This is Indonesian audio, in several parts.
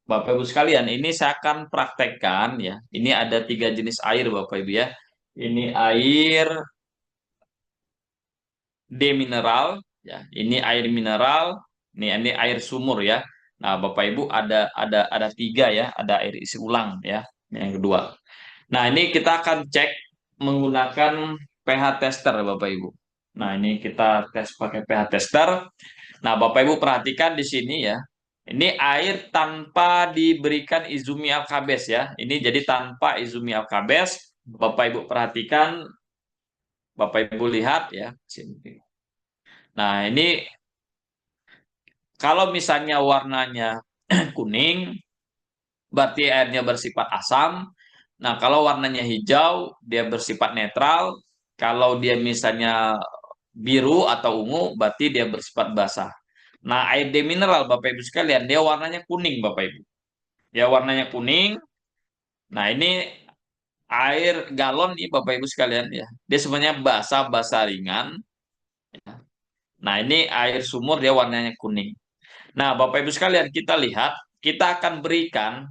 Bapak Ibu sekalian, ini saya akan praktekkan ya. Ini ada tiga jenis air Bapak Ibu ya. Ini air demineral ya. Ini air mineral, ini air sumur ya. Nah, Bapak Ibu ada tiga ya, ada air isi ulang ya. Yang kedua. Nah, ini kita akan cek menggunakan pH tester Bapak Ibu. Nah, ini kita tes pakai pH tester. Nah, Bapak Ibu perhatikan di sini ya. Ini air tanpa diberikan Izumi Alkabes ya. Ini jadi tanpa Izumi Alkabes. Bapak Ibu perhatikan, Bapak Ibu lihat ya. Sini. Nah, ini kalau misalnya warnanya kuning, berarti airnya bersifat asam. Nah, kalau warnanya hijau, dia bersifat netral. Kalau dia misalnya biru atau ungu, berarti dia bersifat basah. Nah, air demineral, Bapak Ibu sekalian, dia warnanya kuning, Bapak Ibu. Ya, warnanya kuning. Nah, ini air galon nih, Bapak Ibu sekalian, ya. Dia sebenarnya basah-basah ringan. Nah, ini air sumur, dia warnanya kuning. Nah, Bapak Ibu sekalian, kita lihat, kita akan berikan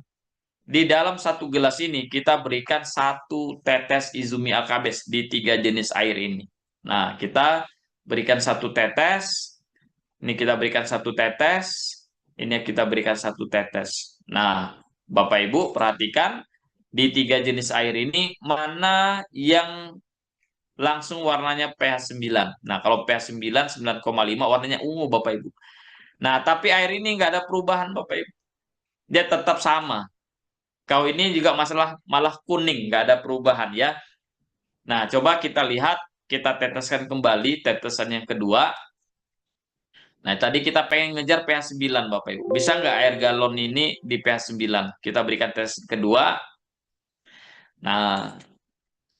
di dalam satu gelas ini kita berikan satu tetes Izumi Alkabes di tiga jenis air ini. Nah, kita berikan satu tetes, ini kita berikan satu tetes, ini kita berikan satu tetes. Nah, Bapak Ibu perhatikan di tiga jenis air ini mana yang langsung warnanya pH 9. Nah, kalau pH 9, 9,5 warnanya ungu Bapak Ibu. Nah, tapi air ini nggak ada perubahan Bapak Ibu. Dia tetap sama. Kau ini juga masalah malah kuning, nggak ada perubahan ya. Nah, coba kita lihat, kita teteskan kembali tetesan yang kedua. Nah, tadi kita pengen ngejar pH 9, Bapak Ibu. Bisa nggak air galon ini di pH 9? Kita berikan tes kedua. Nah,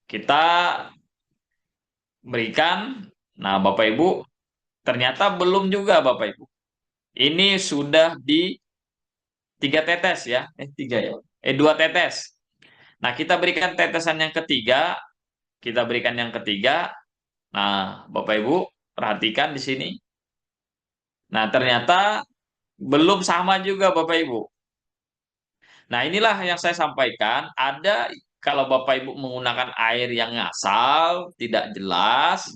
kita berikan. Nah, Bapak Ibu, ternyata belum juga, Bapak Ibu. Ini sudah di tiga tetes ya. Tiga ya. Dua tetes. Nah, kita berikan tetesan yang ketiga. Kita berikan yang ketiga. Nah, Bapak Ibu, perhatikan di sini. Nah, ternyata belum sama juga Bapak Ibu. Nah, inilah yang saya sampaikan. Ada kalau Bapak Ibu menggunakan air yang ngasal, tidak jelas.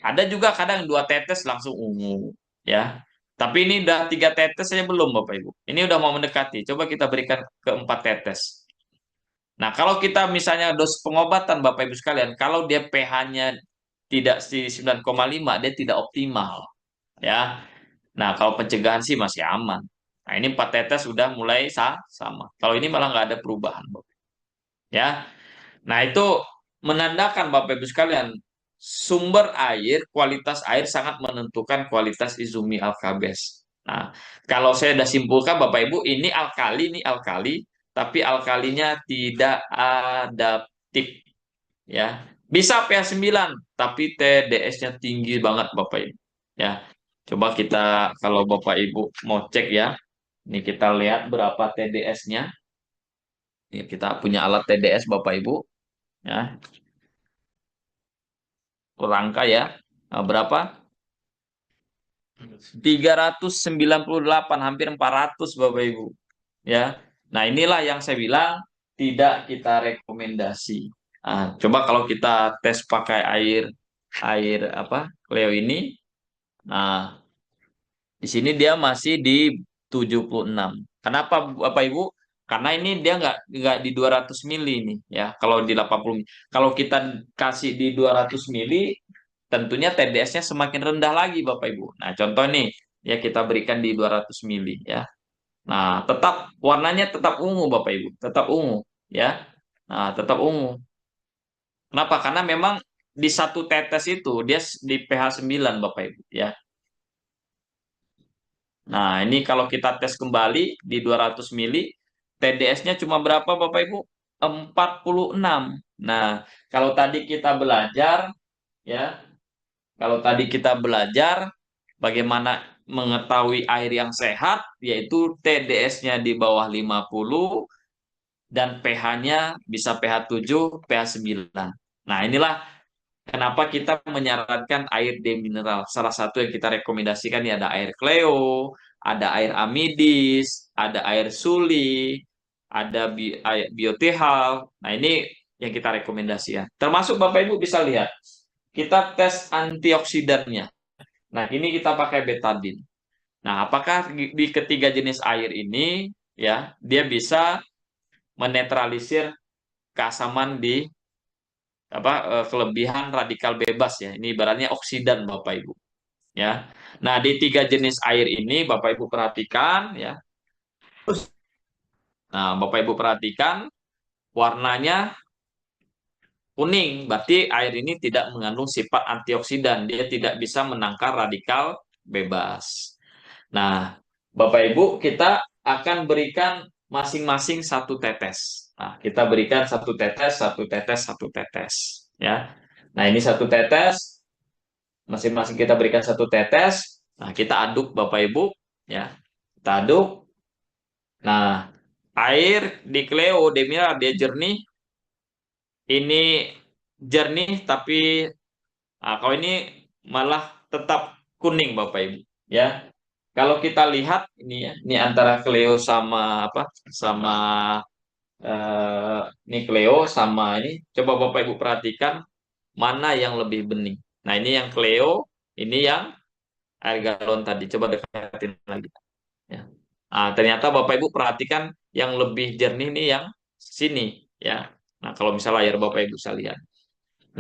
Ada juga kadang dua tetes langsung ungu, ya. Tapi ini udah tiga tetes saya belum Bapak Ibu. Ini udah mau mendekati. Coba kita berikan ke empat tetes. Nah, kalau kita misalnya dos pengobatan Bapak Ibu sekalian, kalau dia pH-nya tidak di 9,5, dia tidak optimal, ya. Nah, kalau pencegahan sih masih aman. Nah, ini 4 tetes sudah mulai sama. Kalau ini malah nggak ada perubahan, Bapak. Ya. Nah, itu menandakan Bapak Ibu sekalian, sumber air, kualitas air sangat menentukan kualitas Izumi Alkabes. Nah, kalau saya sudah simpulkan Bapak Ibu, ini alkali, tapi alkalinya tidak adaptif, ya. Bisa pH 9, tapi TDS-nya tinggi banget Bapak Ibu. Ya. Coba kita kalau Bapak Ibu mau cek ya. Ini kita lihat berapa TDS-nya. Ya, kita punya alat TDS Bapak Ibu, ya. Rangka ya. Nah, berapa? 398, hampir 400 Bapak Ibu. Ya. Nah, inilah yang saya bilang tidak kita rekomendasi. Nah, coba kalau kita tes pakai air air apa? Cleo ini. Nah, di sini dia masih di 76. Kenapa Bapak Ibu? Karena ini dia nggak di 200 mili nih ya. Kalau di 80 mili. Kalau kita kasih di 200 mili, tentunya TDS-nya semakin rendah lagi Bapak Ibu. Nah, contoh nih ya kita berikan di 200 mili ya. Nah, tetap warnanya tetap ungu Bapak Ibu, tetap ungu ya. Nah, tetap ungu. Kenapa? Karena memang di satu tetes itu dia di pH 9 Bapak Ibu ya. Nah, ini kalau kita tes kembali di 200 mili, TDS-nya cuma berapa Bapak Ibu? 46. Nah, kalau tadi kita belajar, ya, kalau tadi kita belajar bagaimana mengetahui air yang sehat, yaitu TDS-nya di bawah 50 dan pH-nya bisa pH 7, pH 9. Nah, inilah kenapa kita menyarankan air demineral? Salah satu yang kita rekomendasikan ya ada air Cleo, ada air Amidis, ada air Suli, ada air Biotehal. Nah, ini yang kita rekomendasikan. Termasuk Bapak Ibu bisa lihat, kita tes antioksidannya. Nah, ini kita pakai betadine. Nah, apakah di ketiga jenis air ini ya dia bisa menetralisir keasaman di kelebihan radikal bebas ya. Ini ibaratnya oksidan Bapak Ibu ya. Nah, di tiga jenis air ini Bapak Ibu perhatikan ya. Nah, Bapak Ibu perhatikan warnanya kuning, berarti air ini tidak mengandung sifat antioksidan, dia tidak bisa menangkal radikal bebas. Nah, Bapak Ibu, kita akan berikan masing-masing satu tetes. Nah, kita berikan satu tetes, satu tetes, satu tetes. Ya. Nah, ini satu tetes, masing-masing kita berikan satu tetes. Nah, kita aduk Bapak Ibu. Ya, kita aduk. Nah, air di Cleo Demira dia jernih. Ini jernih, tapi kalau ini malah tetap kuning Bapak Ibu. Ya, kalau kita lihat ini ya, ini antara Cleo sama apa? Sama ini Cleo sama ini. Coba Bapak Ibu perhatikan mana yang lebih bening. Nah, ini yang Cleo, ini yang air galon tadi. Coba dekatin lagi. Ya. Nah, ternyata Bapak Ibu perhatikan yang lebih jernih ini yang sini ya. Nah, kalau misalnya layar Bapak Ibu bisa lihat.